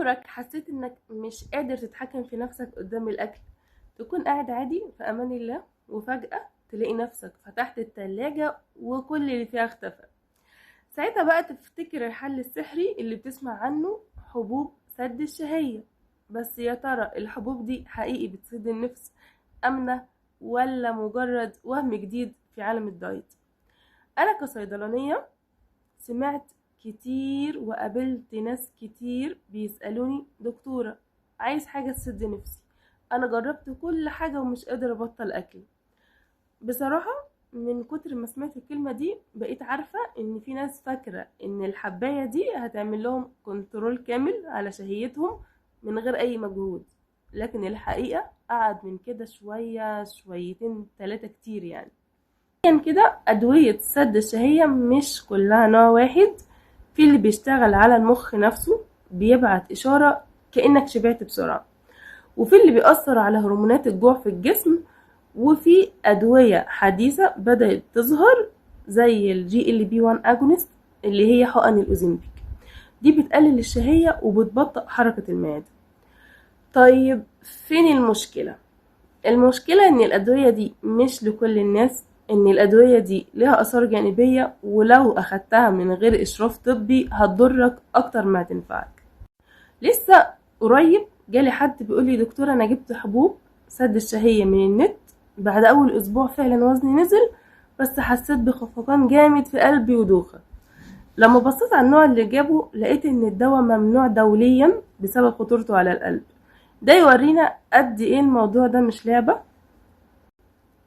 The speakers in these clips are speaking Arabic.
عمرك حسيت انك مش قادر تتحكم في نفسك قدام الاكل؟ تكون قاعد عادي في امان الله وفجأة تلاقي نفسك فتحت التلاجة وكل اللي فيها اختفى. ساعتها بقى تفتكر الحل السحري اللي بتسمع عنه، حبوب سد الشهية. بس يا ترى الحبوب دي حقيقي بتسد النفس، آمنة، ولا مجرد وهم جديد في عالم الدايت؟ انا كصيدلانية سمعت كتير وقابلت ناس كتير بيسألوني: دكتورة، عايز حاجة تسد نفسي، انا جربت كل حاجة ومش قادر ابطل اكل. بصراحة من كتر ما سمعت الكلمة دي بقيت عارفة ان في ناس فاكرة ان الحباية دي هتعمل لهم كنترول كامل على شهيتهم من غير اي مجهود، لكن الحقيقة قعد من كده شوية شويتين تلاتة كتير يعني. كده أدوية سد الشهية مش كلها نوع واحد، في اللي بيشتغل على المخ نفسه بيبعت إشارة كأنك شبعت بسرعة، وفي اللي بيأثر على هرمونات الجوع في الجسم، وفي أدوية حديثة بدأت تظهر زي الجي ال بي 1 اجونست اللي هي حقن الأوزمبيك، دي بتقلل الشهية وبتبطئ حركة المعدة. طيب فين المشكلة؟ المشكلة ان الأدوية دي مش لكل الناس، ان الأدوية دي لها آثار جانبية، ولو أخدتها من غير إشراف طبي هتضرك أكتر ما تنفعك. لسه قريب جالي حد بيقولي: دكتورة، أنا جبت حبوب سد الشهية من النت، بعد أول أسبوع فعلا وزني نزل، بس حسيت بخفقان جامد في قلبي ودوخة. لما بصيت على النوع اللي جابه لقيت ان الدواء ممنوع دوليا بسبب خطورته على القلب. ده يورينا قد ايه الموضوع ده مش لعبة.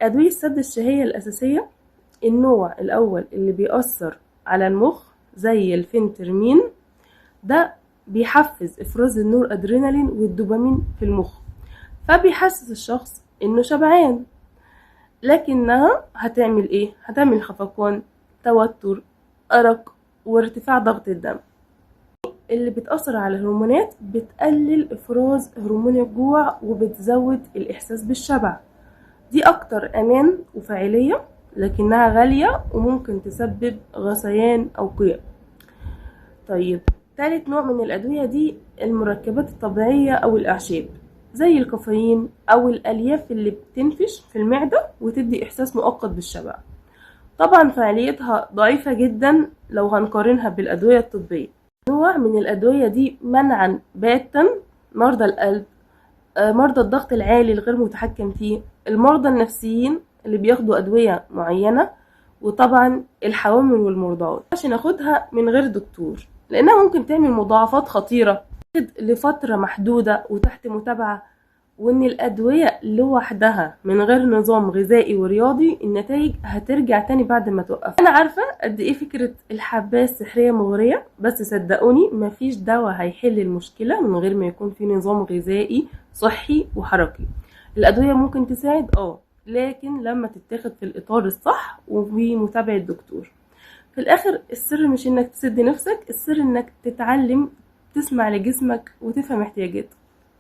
أدوية سد الشهية الأساسية: النوع الأول اللي بيأثر على المخ زي الفينترمين، ده بيحفز إفراز النور أدرينالين والدوبامين في المخ، فبيحسس الشخص إنه شبعان، لكنها هتعمل إيه؟ هتعمل خفقان، توتر، أرق، وارتفاع ضغط الدم. اللي بتأثر على الهرمونات بتقلل إفراز هرمون الجوع وبتزود الإحساس بالشبع، دي أكتر أمان وفاعلية، لكنها غالية وممكن تسبب غثيان أو قيء. طيب تالت نوع من الأدوية دي المركبات الطبيعية أو الأعشاب زي الكافيين أو الألياف اللي بتنفش في المعدة وتدي إحساس مؤقت بالشبع. طبعا فعاليتها ضعيفة جدا لو هنقارنها بالأدوية الطبية. نوع من الأدوية دي منعا باتا مرضى القلب، مرضى الضغط العالي الغير متحكم فيه، المرضى النفسيين اللي بياخدوا أدوية معينة، وطبعا الحوامل والمرضعات عشان ناخدها من غير دكتور، لأنها ممكن تعمل مضاعفات خطيرة لفترة محدودة وتحت متابعة. وإن الأدوية لوحدها من غير نظام غذائي ورياضي النتائج هترجع تاني بعد ما توقف. أنا عارفة قد إيه فكرة الحباية السحرية مغرية، بس صدقوني مفيش دواء هيحل المشكلة من غير ما يكون في نظام غذائي صحي وحركي. الأدوية ممكن تساعد لكن لما تتاخد في الإطار الصح وبمتابعة الدكتور. في الآخر السر مش إنك تسد نفسك، السر إنك تتعلم تسمع لجسمك وتفهم احتياجاته.